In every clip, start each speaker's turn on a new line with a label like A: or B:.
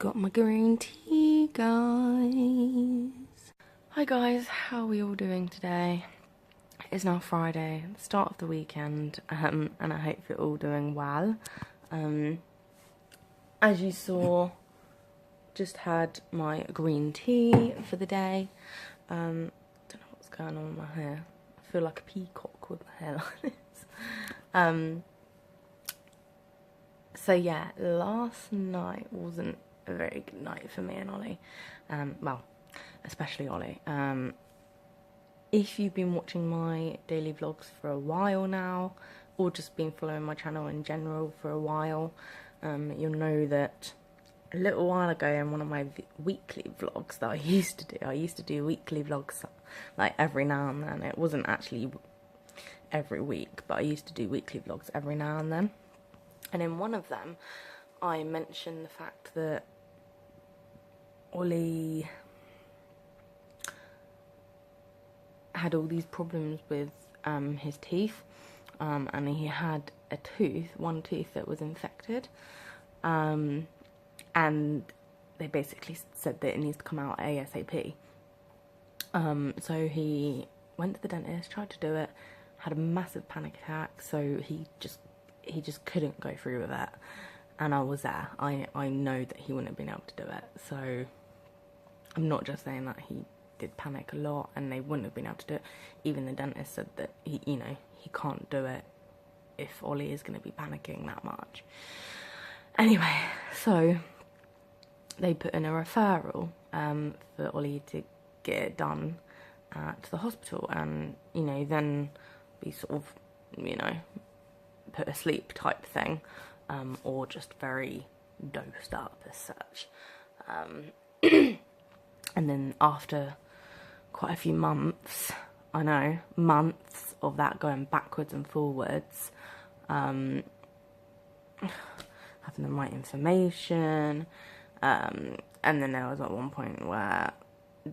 A: Got my green tea, guys. Hi guys, how are we all doing today? It's now Friday, the start of the weekend, and I hope you're all doing well. As you saw, just had my green tea for the day. Don't know what's going on with my hair. I feel like a peacock with my hair like this. So yeah, last night wasn't a very good night for me and Ollie. Well, especially Ollie. If you've been watching my daily vlogs for a while now, or just been following my channel in general for a while, you'll know that a little while ago in one of my weekly vlogs that I used to do weekly vlogs like every now and then. It wasn't actually every week, but I used to do weekly vlogs every now and then. And in one of them, I mentioned the fact that Ollie had all these problems with his teeth, and he had one tooth that was infected, and they basically said that it needs to come out ASAP. So he went to the dentist, tried to do it, had a massive panic attack, so he just couldn't go through with it. And I was there. I know that he wouldn't have been able to do it. So I'm not just saying that he did panic a lot and they wouldn't have been able to do it. Even the dentist said that he can't do it if Ollie is going to be panicking that much. Anyway, so they put in a referral for Ollie to get it done at the hospital, and then be sort of put asleep type thing, or just very dosed up as such. And then after quite a few months, months of that going backwards and forwards, having the right information, and then there was at one point where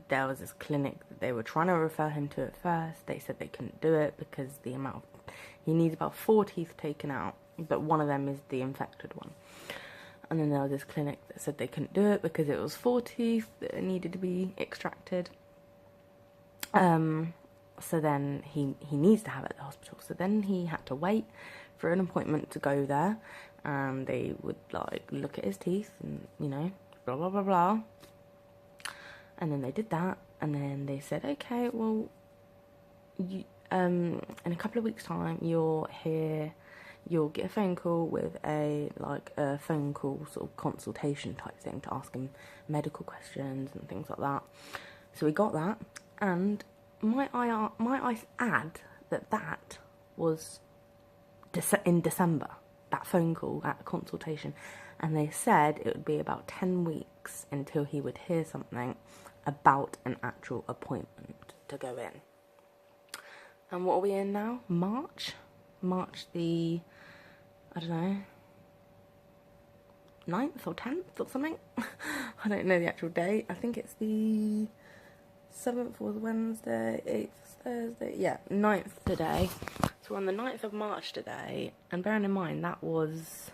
A: there was this clinic that they were trying to refer him to at first. They said they couldn't do it because he needs about 4 teeth taken out, but one of them is the infected one. And then there was this clinic that said they couldn't do it because it was 4 teeth that needed to be extracted. So then he needs to have it at the hospital. So then he had to wait for an appointment to go there, and they would look at his teeth and blah blah blah blah. And then they did that, and then they said, okay, well, in a couple of weeks' time, you'll get a phone call with a phone call sort of consultation type thing to ask him medical questions and things like that. So we got that, and might I add that was in December, that phone call, that consultation, and they said it would be about 10 weeks until he would hear something about an actual appointment to go in. And what are we in now? March the, I don't know, 9th or 10th or something? I don't know the actual date. I think it's the 7th was Wednesday, 8th Thursday. Yeah, 9th today. So we're on the 9th of March today. And bearing in mind, that was...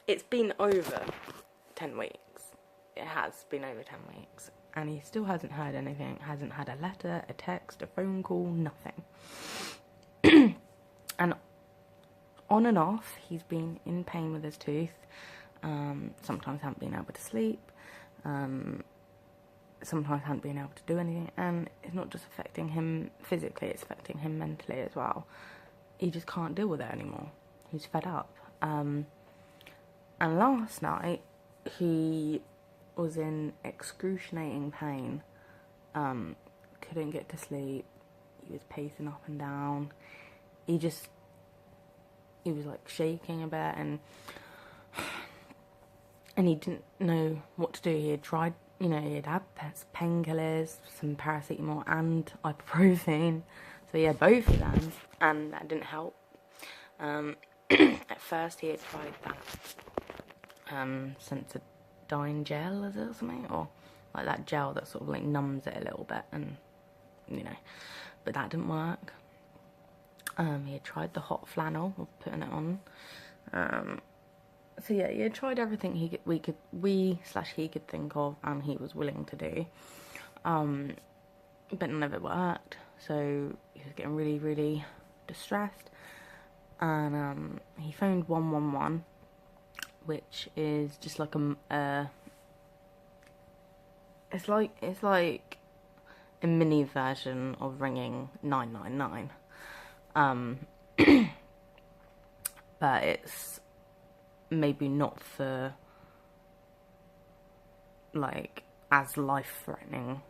A: It's been over 10 weeks. It has been over 10 weeks. And he still hasn't heard anything. Hasn't had a letter, a text, a phone call, nothing. And on and off, he's been in pain with his tooth. Sometimes hasn't been able to sleep. Sometimes hasn't been able to do anything. And it's not just affecting him physically, it's affecting him mentally as well. He just can't deal with it anymore. He's fed up. And last night, he was in excruciating pain. Couldn't get to sleep. He was pacing up and down. He was shaking a bit, and he didn't know what to do. He had tried, he had had painkillers, some paracetamol and ibuprofen. So he had both of them, and that didn't help. At first he had tried that Sensodyne gel, is it, or something? Or like that gel that sort of numbs it a little bit, and but that didn't work. He had tried the hot flannel of putting it on. So yeah, he had tried everything he could think of, and he was willing to do. But none of it worked. So he was getting really, really distressed, and he phoned 111, which is just like it's like a mini version of ringing 999. But it's maybe not for like as life-threatening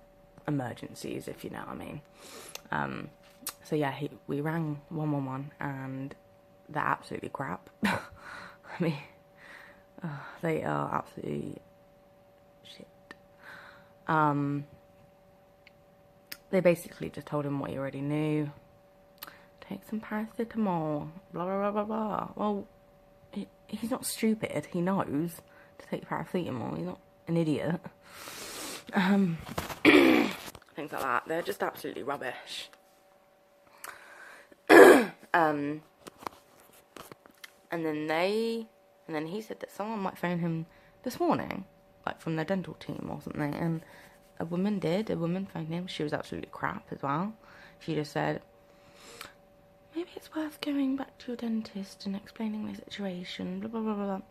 A: emergencies, if you know what I mean. So yeah, we rang 111, and they're absolutely crap. I mean, they are absolutely shit. They basically just told him what he already knew. Take some paracetamol, blah blah blah blah blah. Well, he's not stupid. He knows to take paracetamol. He's not an idiot. Things like that. They're just absolutely rubbish. And then he said that someone might phone him this morning, like from the dental team or something, and a woman phoned him. She was absolutely crap as well. She just said, maybe it's worth going back to your dentist and explaining the situation, blah blah blah blah.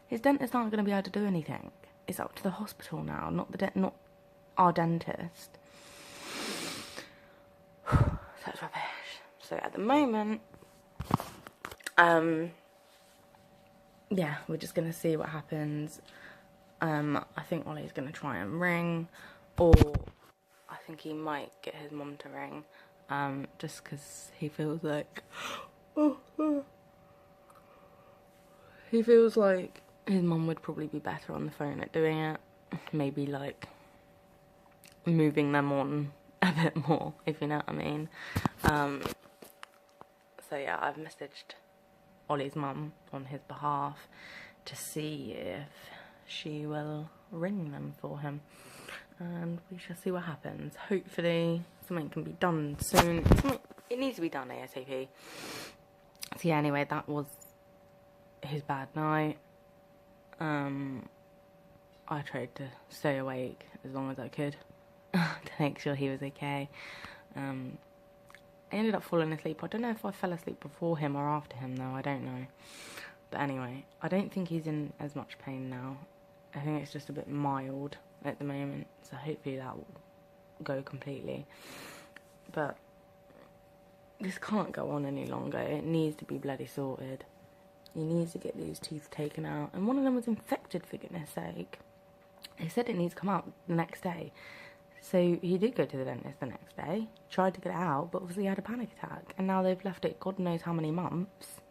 A: His dentist aren't going to be able to do anything. It's up to the hospital now, not our dentist. That's rubbish. So at the moment, yeah, we're just gonna see what happens. I think Ollie's gonna try and ring, or I think he might get his mum to ring, just because he feels like he feels like his mum would probably be better on the phone at doing it. Maybe like moving them on a bit more, if you know what I mean. So yeah, I've messaged Ollie's mum on his behalf to see if she will ring them for him, and we shall see what happens. Hopefully something can be done soon. It needs to be done ASAP. So yeah, anyway, that was his bad night. I tried to stay awake as long as I could to make sure he was okay. I ended up falling asleep. I don't know if I fell asleep before him or after him though, I don't know. But anyway, I don't think he's in as much pain now. I think it's just a bit mild at the moment, so hopefully that will go completely. But this can't go on any longer. It needs to be bloody sorted. He needs to get these teeth taken out, and one of them was infected, for goodness sake. They said it needs to come out the next day. So he did go to the dentist the next day, tried to get it out, but obviously he had a panic attack, and now they've left it God knows how many months.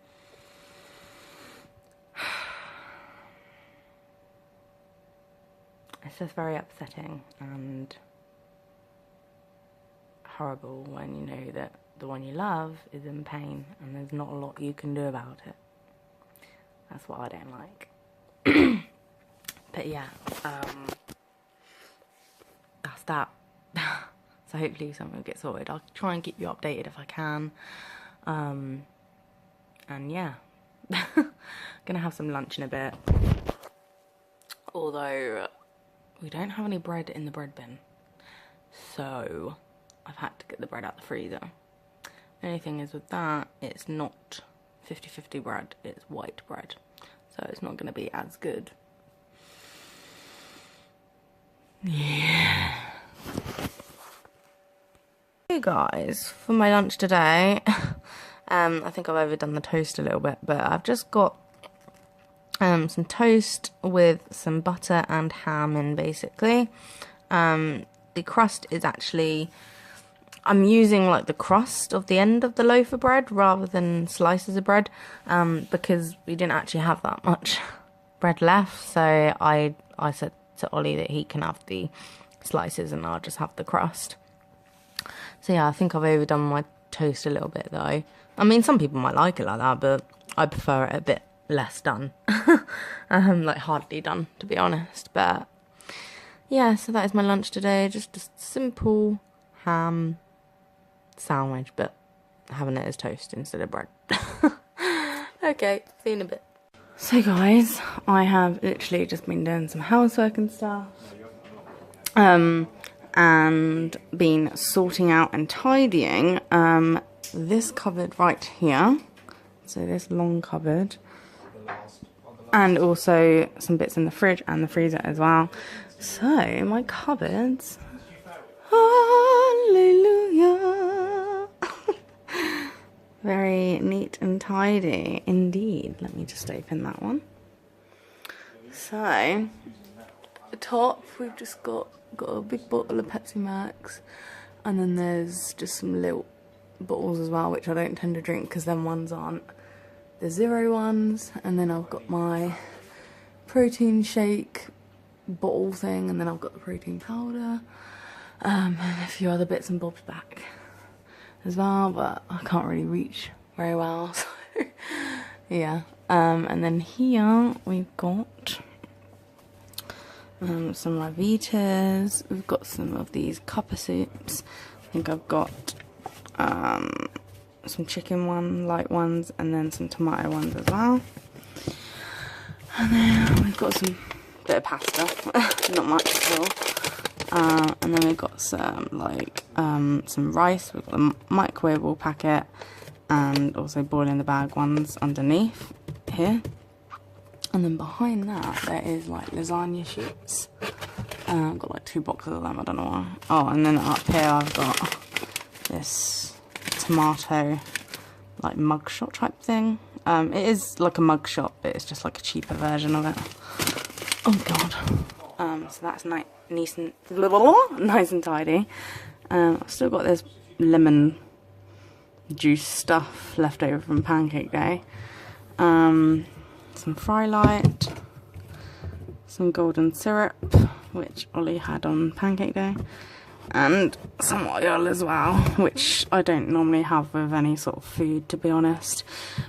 A: It's just very upsetting and horrible when you know that the one you love is in pain and there's not a lot you can do about it. That's what I don't like. But yeah, that's that. So hopefully something will get sorted. I'll try and keep you updated if I can. And yeah, gonna have some lunch in a bit. Although we don't have any bread in the bread bin, so I've had to get the bread out the freezer. The only thing is with that, it's not 50-50 bread, it's white bread, so it's not going to be as good. Yeah. Hey guys, for my lunch today, I think I've overdone the toast a little bit, but I've just got some toast with some butter and ham in, basically. The crust is actually, I'm using like the crust of the end of the loaf of bread rather than slices of bread, because we didn't actually have that much bread left, so I said to Ollie that he can have the slices and I'll just have the crust. So yeah, I think I've overdone my toast a little bit though. I mean, some people might like it like that, but I prefer it a bit less done. Like hardly done, to be honest. But yeah, so that is my lunch today. Just a simple ham sandwich, but having it as toast instead of bread. Okay, see you in a bit. So guys, I have literally just been doing some housework and stuff. And been sorting out and tidying this cupboard right here. So this long cupboard. And also some bits in the fridge and the freezer as well. So my cupboards. Hallelujah. Very neat and tidy indeed. Let me just open that one. So at the top we've just got a big bottle of Pepsi Max, and then there's just some little bottles as well, which I don't tend to drink because them ones aren't the zero ones. And then I've got my protein shake bottle thing, and then I've got the protein powder, and a few other bits and bobs back as well, but I can't really reach very well, so yeah. And then here we've got some Lavitas. We've got some of these copper soups. I think I've got some chicken light ones, and then some tomato ones as well. And then we've got some bit of pasta, not much at all. And then we've got some some rice. We've got the microwavable packet, and also boil in the bag ones underneath here. And then behind that there is like lasagna sheets. I've got like 2 boxes of them, I don't know why. Oh, and then up here I've got this tomato like mugshot type thing. It is like a mugshot, but it's just like a cheaper version of it. Oh god. So that's nice and tidy. I've still got this lemon juice stuff left over from Pancake Day. Some Fry Light, some golden syrup, which Ollie had on Pancake Day, and some oil as well, which I don't normally have with any sort of food, to be honest.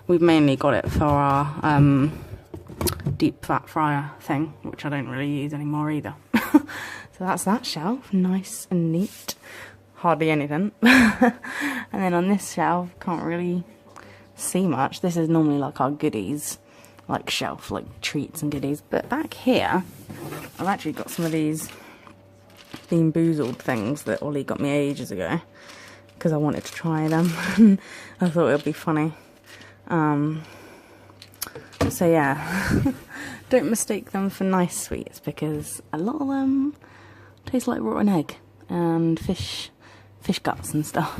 A: We've mainly got it for our deep fat fryer thing, which I don't really use anymore either. So that's that shelf, nice and neat, hardly anything. And then on this shelf, can't really see much. This is normally like our goodies like shelf, like treats and goodies, but back here I've actually got some of these Bean Boozled things that Ollie got me ages ago because I wanted to try them. I thought it would be funny. So yeah, don't mistake them for nice sweets, because a lot of them taste like rotten egg and fish guts and stuff.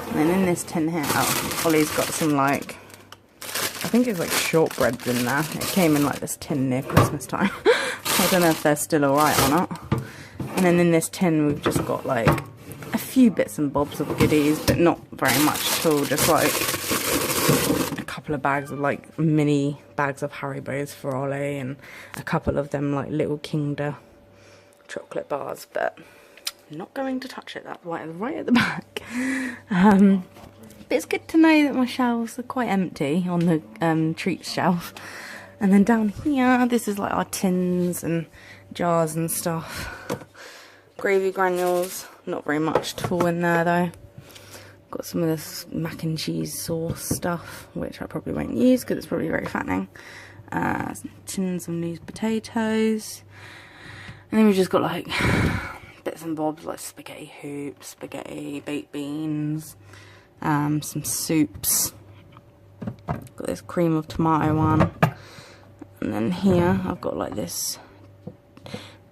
A: And then in this tin here, Ollie's got some like, I think it's like shortbreads in there. It came in like this tin near Christmas time. I don't know if they're still alright or not. And then in this tin we've just got like a few bits and bobs of goodies, but not very much at all. Just like a couple of bags of like mini bags of Haribos for Ollie, and a couple of them like little Kinder chocolate bars, but I'm not going to touch it. That's right at the back. But it's good to know that my shelves are quite empty on the treats shelf. And then down here, this is like our tins and jars and stuff. Gravy granules, not very much at all in there though. Got some of this mac and cheese sauce stuff, which I probably won't use because it's probably very fattening. Some tins of loose potatoes. And then we've just got like bits and bobs like spaghetti hoops, spaghetti, baked beans, some soups. Got this cream of tomato one. And then here I've got like this,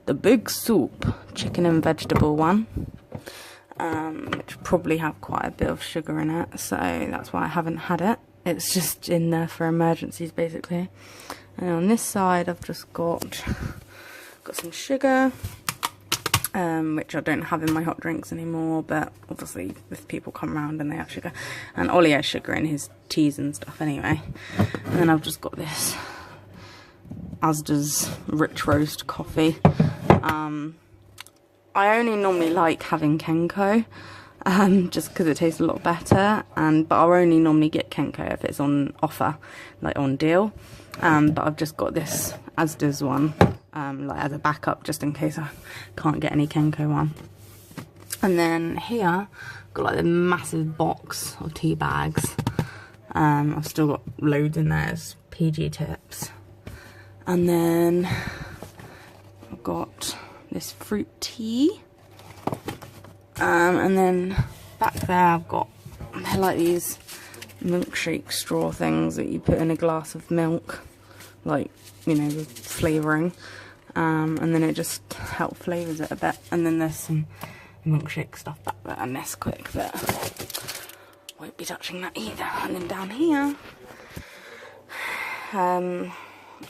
A: the big soup, chicken and vegetable one, which probably have quite a bit of sugar in it, so that's why I haven't had it. It's just in there for emergencies basically. And on this side I've just got some sugar, which I don't have in my hot drinks anymore, but obviously if people come around and they have sugar, and Ollie has sugar in his teas and stuff anyway. And then I've just got this Asda's Rich Roast coffee. I only normally like having Kenko, just because it tastes a lot better, but I'll only normally get Kenko if it's on offer, like on deal. But I've just got this Asda's one, like as a backup, just in case I can't get any Kenko one. And then here, got like a massive box of tea bags. I've still got loads in there as PG tips. And then I've got this fruit tea. And then back there I've got, they're like these milkshake straw things that you put in a glass of milk, like, you know, with flavouring. And then it just helps flavours it a bit. And then there's some milkshake stuff back there, and Nesquik, but won't be touching that either. And then down here,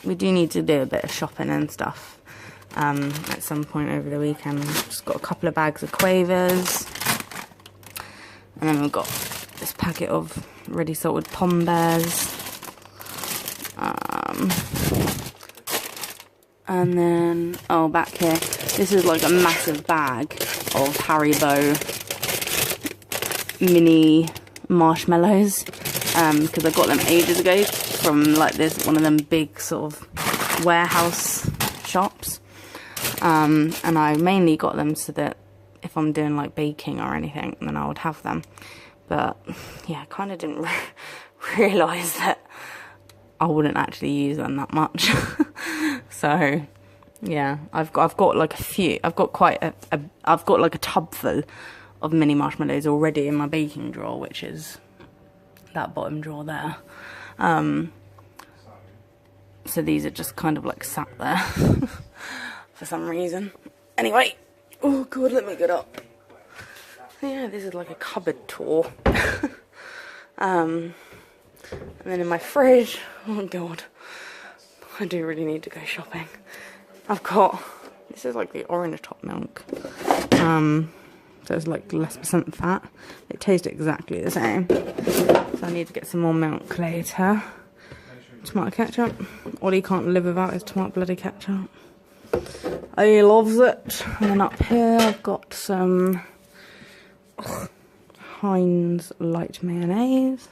A: we do need to do a bit of shopping and stuff at some point over the weekend. Just got a couple of bags of Quavers, and then we've got this packet of ready salted Pom Bears. And then, oh, back here, this is like a massive bag of Haribo mini marshmallows, because I got them ages ago from like this, one of them big sort of warehouse shops, and I mainly got them so that if I'm doing like baking or anything, then I would have them. But yeah, I kind of didn't realise that I wouldn't actually use them that much. So yeah, I've got like a few. I've got quite I've got like a tub full of mini marshmallows already in my baking drawer, which is that bottom drawer there. So these are just kind of like sat there for some reason. Anyway, oh god, let me get up. Yeah, this is like a cupboard tour. And then in my fridge, oh god, I do really need to go shopping. I've got, this is like the orange top milk. So it's like less % fat. They taste exactly the same. So I need to get some more milk later. Tomato ketchup. Ollie can't live without his tomato bloody ketchup. He loves it. And then up here I've got some Heinz light mayonnaise.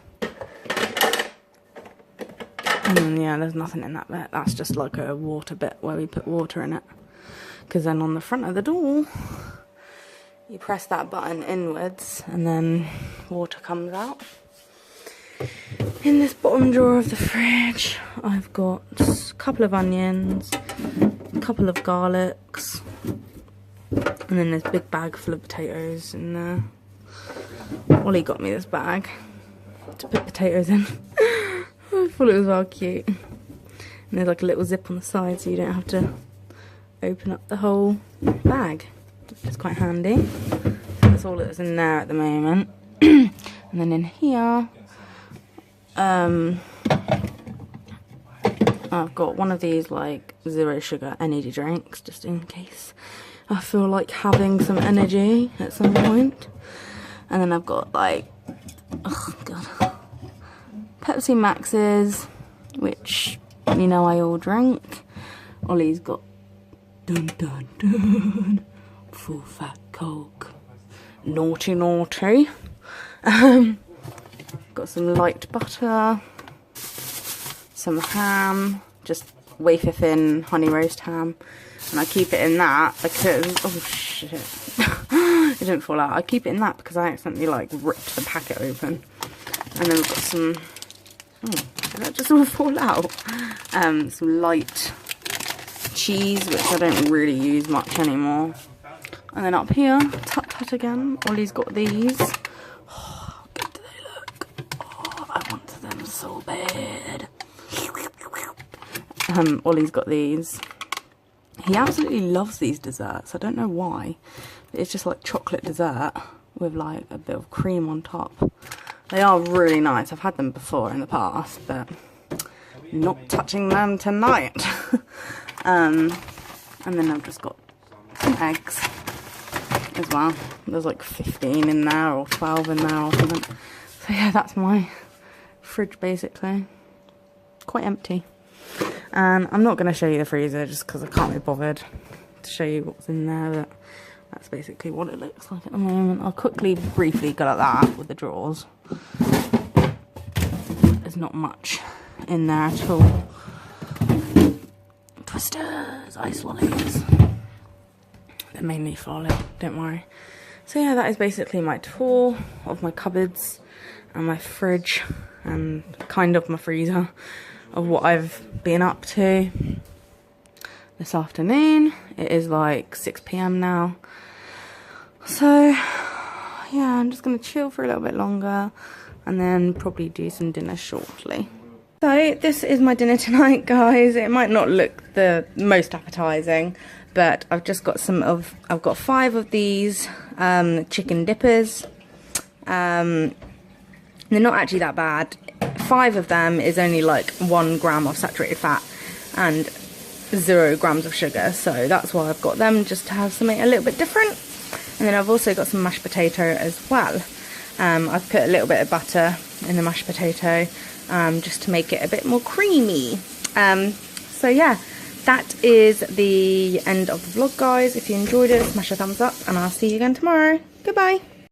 A: And then, yeah, there's nothing in that bit. That's just like a water bit where we put water in it. Because then on the front of the door, you press that button inwards and then water comes out. In this bottom drawer of the fridge, I've got a couple of onions, a couple of garlics, and then this big bag full of potatoes in there. Ollie got me this bag to put potatoes in. I thought it was all cute. And there's like a little zip on the side so you don't have to open up the whole bag. It's quite handy. That's all that's in there at the moment. And then in here, I've got one of these like 0 sugar energy drinks, just in case I feel like having some energy at some point. And then I've got like, oh god, Pepsi Maxes, which you know I all drink. Ollie's got dun dun dun full fat Coke. Naughty naughty. Got some light butter, some ham, just wafer thin honey roast ham, and I keep it in that because, oh shit, it didn't fall out. I keep it in that because I accidentally like ripped the packet open. And then we've got some, oh, did that just all fall out? Some light cheese, which I don't really use much anymore. And then up here, Tut Tut again. Ollie's got these. Oh, how good do they look? Oh, I want them so bad. Ollie's got these. He absolutely loves these desserts. I don't know why. It's just like chocolate dessert with like a bit of cream on top. They are really nice. I've had them before in the past, but not touching them tonight. And then I've just got some eggs as well. There's like 15 in there or 12 in there or something. So yeah, that's my fridge basically. Quite empty. And I'm not going to show you the freezer just because I can't be bothered to show you what's in there, but that's basically what it looks like at the moment. I'll quickly, briefly go like that with the drawers. There's not much in there at all. Twisters, ice lollies. They're mainly falling, don't worry. So yeah, that is basically my tour of my cupboards and my fridge and kind of my freezer of what I've been up to this afternoon. It is like 6 PM now. So yeah, I'm just gonna chill for a little bit longer and then probably do some dinner shortly. So this is my dinner tonight, guys. It might not look the most appetizing, but I've just got I've got 5 of these chicken dippers. They're not actually that bad. 5 of them is only like 1 gram of saturated fat and 0 grams of sugar, so that's why I've got them, just to have something a little bit different. And then I've also got some mashed potato as well. I've put a little bit of butter in the mashed potato just to make it a bit more creamy. So yeah, that is the end of the vlog, guys. If you enjoyed it, smash a thumbs up and I'll see you again tomorrow. Goodbye.